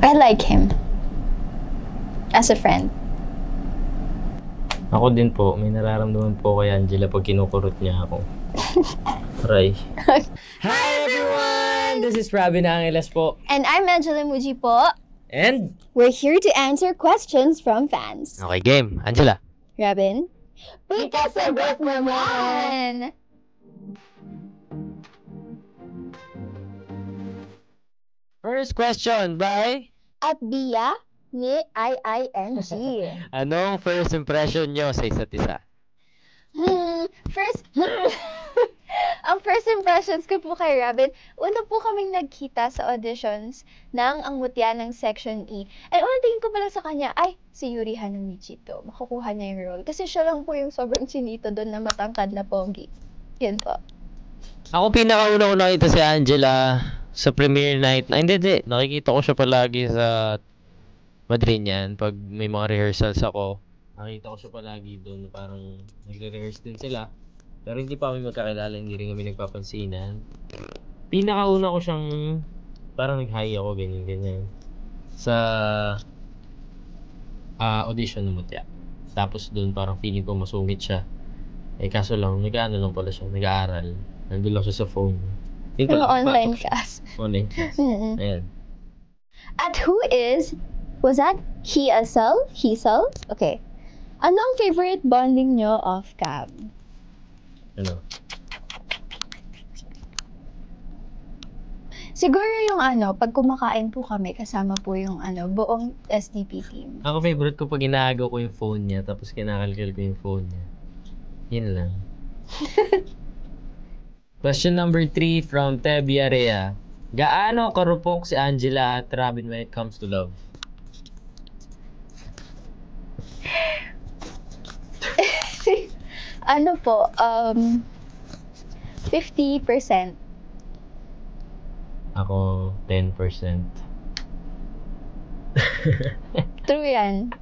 I like him. As a friend. Ako din po, may nararamdaman po kay Angela pag kinukurot niya ako. Aray. Hi everyone! This is Robin Angeles po. And I'm Angela Muji po. And? We're here to answer questions from fans. Okay, game. Angela. Robin? Ikasagot naman! First question by... At Bia ni IING. Anong first impression nyo sa isa't isa? Ang first impressions ko po kay Robin, una po kaming nagkita sa auditions ng Ang Mutya ng Section E. And una tingin ko pa lang sa kanya, ay, si Yuri Hanamichi to. Makukuha niya yung role. Kasi siya lang po yung sobrang chinito doon na matangkad na pogi. Yan po. Ako pinakauna ko nakita si Angela sa premiere night. Hindi. Nakikita ko siya palagi sa Madrid pag may mga rehearsals ako. Nakita ko siya palagi doon. Parang nagre-rehearse din sila. Pero hindi pa kami magkakilala. Hindi rin kami nagpapansinan. Pinakauna ko siyang parang nag-hi ako, ganyan. Sa audition ng Mutya. Tapos doon parang feeling ko masungit siya. Eh kaso lang, nag-ano lang pala siya. Nag-aaral. Nandun lang siya sa phone. Yung online class. Online class. Ayan. At who is, was that Hiesel? Okay. Ano ang favorite bonding nyo off-cam? Ano? Siguro yung pag kumakain po kami, kasama po yung buong SDP team. Ako favorite ko pag inaagaw ko yung phone niya, tapos kinakalkal ko yung phone niya. Yun lang. Question number 3 from Tebi Area. Gaano karupok si Angela at Robin when it comes to love? Ano po, 50%. Ako, 10%. True yan.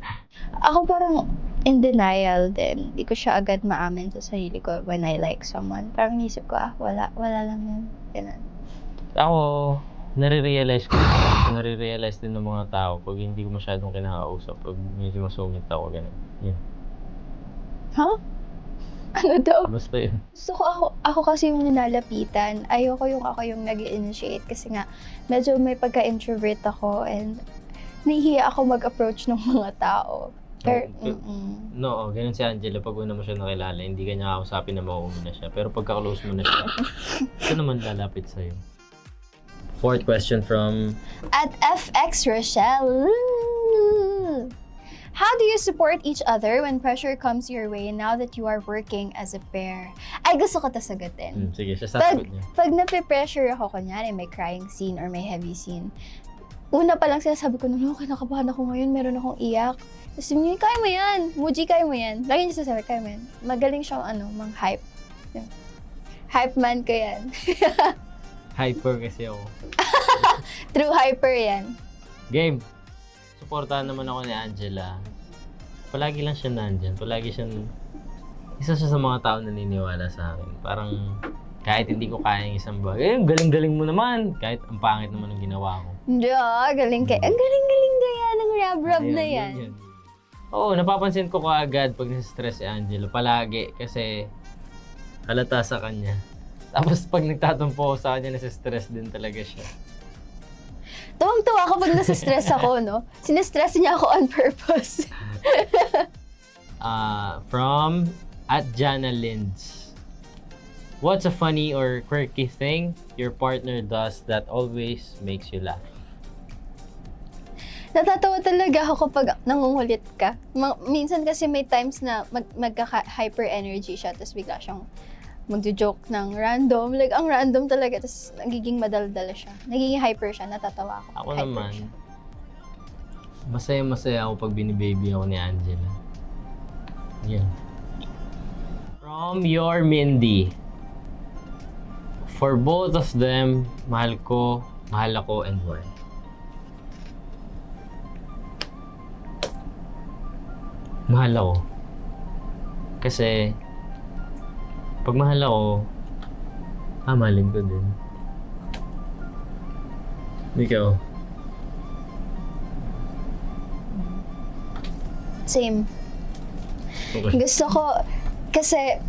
Ako parang in denial din. Hindi ko siya agad maamin sa sarili ko when I like someone. Parang nisip ko, wala lang yun. Ganun. Ako, nare-realize din ng mga tao pag hindi ko masyadong kinakausap, pag medyo masungit ako, gano'n. Yun. Huh? Ano daw? Basta yun. Gusto ko ako kasi yung ninalapitan. Ayoko yung ako yung nag-initiate kasi nga medyo may pagka-introvert ako and nahihiya ako mag-approach ng mga tao. Pero, No, ganun si Angela. Pag una mo siya nakilala, hindi ka niya kausapin na mauuna siya. Pero pagka-close mo na siya, ito naman lalapit sa'yo. Fourth question from... At FX Rochelle. How do you support each other when pressure comes your way now that you are working as a pair? Ay, gusto ko ito sagutin. Sige, siya sasagot niya. Pag nape-pressure ako, kunyari may crying scene or may heavy scene, una pa lang sinasabi ko, no, kinakabahan ako ngayon, meron akong iyak. Tapos niya, kaya mo yan. Muji, kaya mo yan. Lagi niya sasabi, kaya mo yan. Magaling siyang mang-hype. Hype man ko yan. Hyper kasi ako. True hyper yan. Game. Suportahan naman ako ni Angela. Palagi lang siya nandyan. Palagi siyang... Isa siya sa mga tao na naniniwala sa akin. Parang kahit hindi ko kaya yung isang bagay, galing-galing mo naman. Kahit ang pangit naman ang ginawa ko. Hindi, galing kayo. Ang galing-galing kaya ng rab-rab na yan. Oo, napapansin ko kaagad pag nasa-stress si Angela. Palagi. Kasi halata sa kanya. Tapos pag nagtatampo ako sa kanya, nasa-stress din talaga siya. Tuwang-tuwa ako pag nasa-stress ako, no? Sinestress niya ako on purpose. From @Jana Linds. What's a funny or quirky thing your partner does that always makes you laugh? Natatawa talaga ako kapag nangungulit ka. Minsan kasi may times na magka-hyper energy siya, tapos bigla siyang magjo-joke ng random. Like, ang random talaga. Tapos, nagiging madaldala siya. Nagiging hyper siya. Natatawa ako. Ako naman, masaya-masaya ako pag binibaby ako ni Angela. Yan. From your Mindy. For both of them, mahal ako, and why? Mahal ako. Kasi, pag mahal ako, mahalin ko din. Ikaw? Same. Okay. Gusto ko, kasi,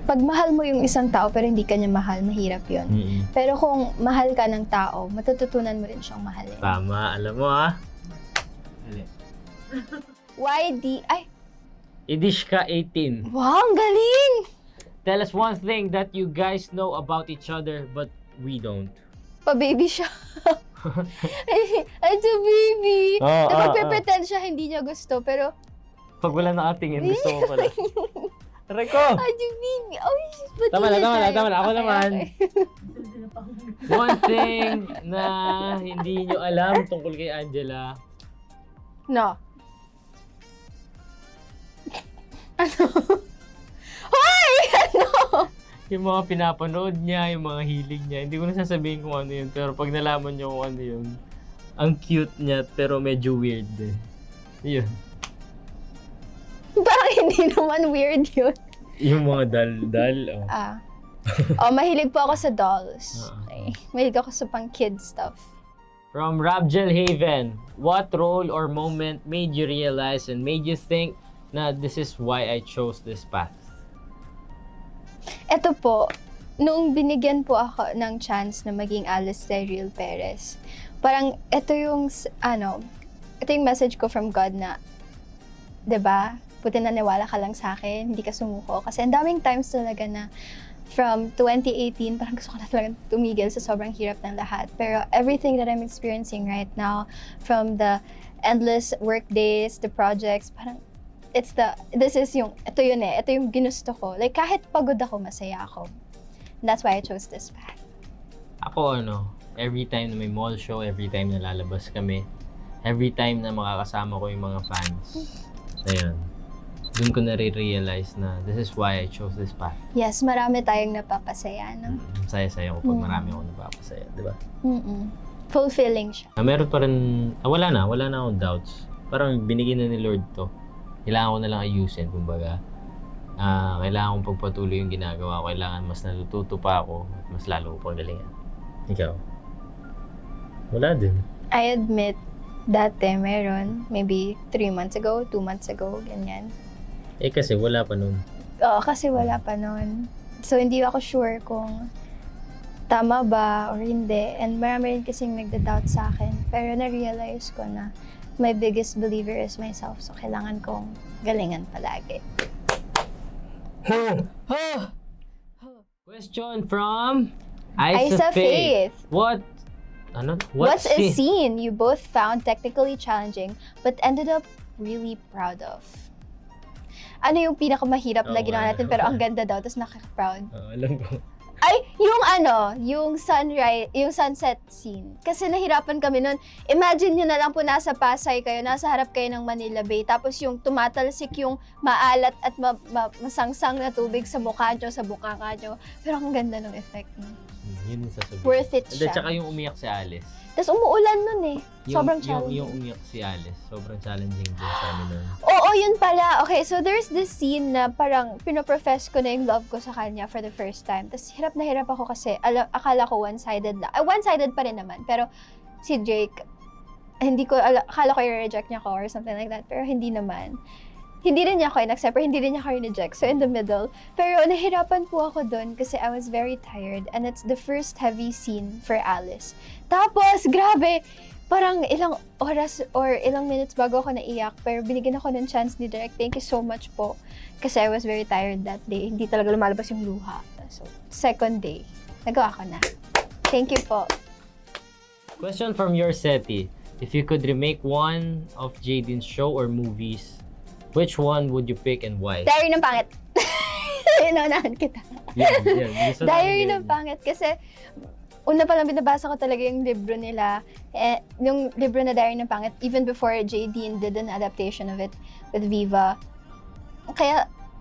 pag mahal mo yung isang tao pero hindi ka niya mahal, mahirap yun. Pero kung mahal ka ng tao, matututunan mo rin siyang mahalin. Tama, alam mo ah. Ay, Idish ka 18. wow, ang galing! Tell us one thing that you guys know about each other but we don't. Pa-baby siya. Ay, the baby. Oo, Napagpe-pretend siya, hindi niya gusto, pero, Pag wala nakatingin, gusto mo pala. Aray ko! ay, the baby. Ay, Tama na. Ako Okay, naman. okay. One thing na hindi nyo alam tungkol kay Angela. No. Ano? Hoy! Ano? Yung mga pinapanood niya, yung mga hilig niya. Hindi ko na sasabihin kung ano yun. Pero pag nalaman nyo kung ano yun, ang cute niya pero medyo weird eh. Yun. Parang hindi naman weird yun. Yung mga dal-dal. Oh. Mahilig po ako sa dolls. Okay. Mahilig ako sa pang kid stuff. From Rabjel Haven, what role or moment made you realize and made you think na this is why I chose this path? Ito po, nung binigyan po ako ng chance na maging Alice Cyril Perez, parang ito yung message ko from God na, 'di ba? Buti naniwala ka lang sa akin, hindi ka sumuko. Kasi ang daming times talaga na from 2018, parang gusto ko na talaga tumigil sa sobrang hirap ng lahat. Pero everything that I'm experiencing right now, from the endless work days, the projects, parang ito yung ginusto ko. Like, kahit pagod ako, masaya ako. And that's why I chose this path. Ako every time na may mall show, every time na lalabas kami, every time na makakasama ko yung mga fans, ayun, dun ko na-realize na this is why I chose this path. Yes, marami tayong napapasaya, no? Saya-saya ko pag marami akong napapasaya, di ba? Fulfilling siya. Meron pa rin, wala na akong doubts. Parang binigyan na ni Lord to. Kailangan ko na lang ayusin, kumbaga. Kailangan kong pagpatuloy yung ginagawa ko. Kailangan mas natututo pa ako at mas lalo ko pang galingan. Ikaw? Wala din. I admit, dati meron, maybe 3 months ago, 2 months ago, ganyan. Kasi wala pa nun. Oo, kasi wala pa nun. So, hindi ako sure kung tama ba or hindi. And marami rin kasing nagda-doubt sa akin. Pero na-realize ko na my biggest believer is myself. So, kailangan kong galingan palagi. Question from Isa Faith. What's a scene you both found technically challenging but ended up really proud of? Ano yung pinakamahirap na ginawa natin pero ang ganda daw, tapos nakaka-proud? Alam ko. Ay, yung sunset scene. Kasi nahirapan kami nun. Imagine nyo na lang po nasa Pasay kayo, nasa harap kayo ng Manila Bay, tapos yung tumatalsik yung maalat at masangsang na tubig sa mukha nyo, sa bukaka nyo. Pero ang ganda ng effect nun. Yun yung sasabihin. Worth it siya. Tsaka yung umiyak si Alice. Tapos umuulan nun eh. Sobrang challenging. Yung umiyak si Alice, sobrang challenging din sa amin nun. Oo, yun pala. Okay, so there's this scene na parang pinoprofess ko na yung love ko sa kanya for the first time. Tapos hirap na hirap ako kasi akala ko one-sided lang. One-sided pa rin naman. Pero si Jake, akala ko i-reject niya ko or something like that. Pero hindi naman. Hindi rin niya ako in-accept or hindi rin niya ako in-reject. So in the middle. Pero nahirapan po ako dun kasi I was very tired. And it's the first heavy scene for Alice. Tapos, grabe! Parang ilang oras or ilang minutes bago ako naiyak. Pero binigyan ako ng chance ni Derek. Thank you so much po. Kasi I was very tired that day. Hindi talaga lumalabas yung luha. So, second day, nagawa ko na. Thank you po. Question from your Seti. If you could remake one of Jaden's show or movies, which one would you pick and why? Diary ng Pangit. Inunahan kita. Yan. Diary ng Pangit. Kasi, una pa lang binabasa ko talaga yung libro nila. Yung libro na Diary ng Pangit, even before Jadine did an adaptation of it with Viva.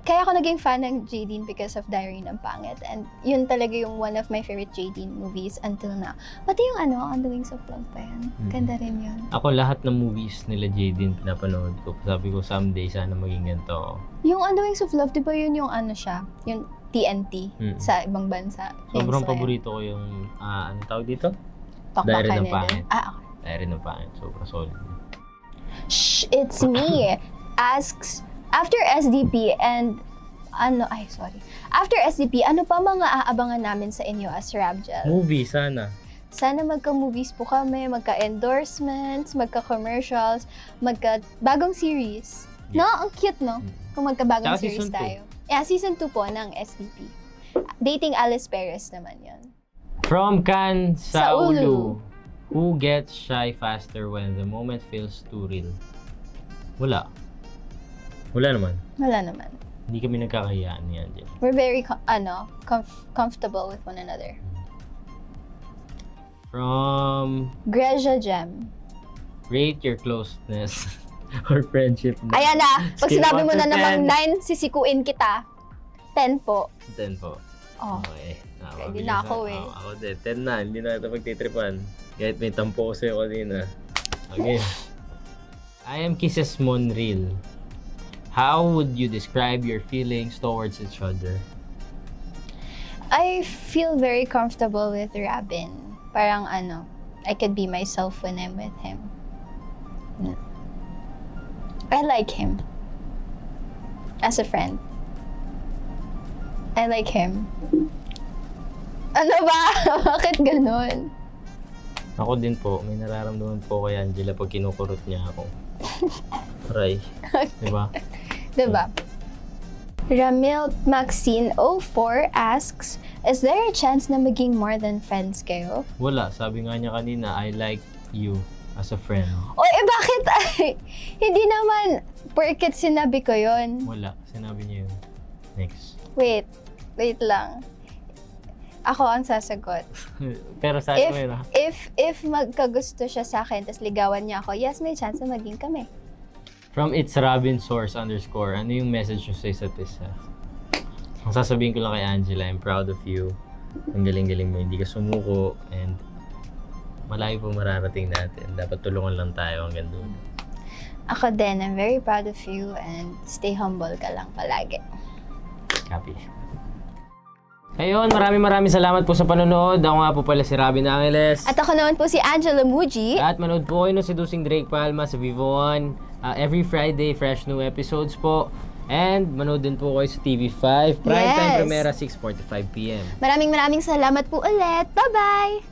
Kaya ako naging fan ng Jadine because of Diary ng Pangit. And yun talaga yung one of my favorite Jadine movies until now. Pati yung On the Wings of Love pa yan. Ganda rin yun. Ako lahat ng movies nila Jadine pinapanood ko. Sabi ko someday sana maging ganito. Yung On the Wings of Love, di ba yun yung siya? Yung TNT sa ibang bansa. Sobrang paborito ko yung, ano tawag dito? Talk Diary Back ng Pangit. Okay. Diary ng Pangit. Sobrang solid. Shh, it's me. Asks, after SDP and After SDP, ano pa mga aabangan namin sa inyo as Rabgel? Movie, sana. Sana magka-movies po kami, magka-endorsements, magka-commercials, bagong series. No? Ang cute, no? Kung magka-bagong Tsaka series season 2. tayo. Yeah, season 2 po ng SDP. Dating Alice Perez naman yon. From Can Saulu. Saulu. Who gets shy faster when the moment feels too real? Wala. Wala naman. Wala naman. Hindi kami nagkakayaan ni Angela. We're very, comfortable with one another. From Greja Gem. rate your closeness or friendship. Ayan na! Pag Scale sinabi 1 mo to na namang 10. 9, sisikuin kita. 10 po. 10 po. Oh. Okay. Hindi na ako eh. Ako din. 10 na. Hindi na ito magtitripan. Kahit may tampo ko sa'yo kanina. Okay. I am Kisses Monreal. How would you describe your feelings towards each other? I feel very comfortable with Robin. Parang I could be myself when I'm with him. I like him. As a friend. I like him. Ano ba? Bakit ganun? Ako din po. May nararamdaman po kay Angela pag kinukurot niya ako. Aray. Diba? Diba? Ramil Maxine 04 asks, is there a chance na maging more than friends kayo? Wala. Sabi nga niya kanina, I like you as a friend. O bakit hindi naman porket sinabi ko yon. Wala. Sinabi niya yun. Next. Wait lang. Ako ang sasagot. Pero sabi mo yun, ha? If magkagusto siya sa akin, tas ligawan niya ako, yes, may chance na maging kami. From It's Robin Source _ ano yung message nyo sa isa't isa? Ang sasabihin ko lang kay Angela, I'm proud of you. Ang galing-galing mo, hindi ka sumuko, and malayo po mararating natin. Dapat tulungan lang tayo hanggang doon. Ako din, I'm very proud of you and stay humble ka lang palagi. Copy. Ayun, maraming salamat po sa panonood. Ako nga po pala si Robin Angeles. At ako naman po si Angela Muji. At manood po kayo ng Seducing Drake Palma sa Vivo One. Every Friday, fresh new episodes po. And manood din po kayo sa TV5. Prime time Yes. Primera, 6:45 PM. Maraming salamat po ulit. Bye-bye!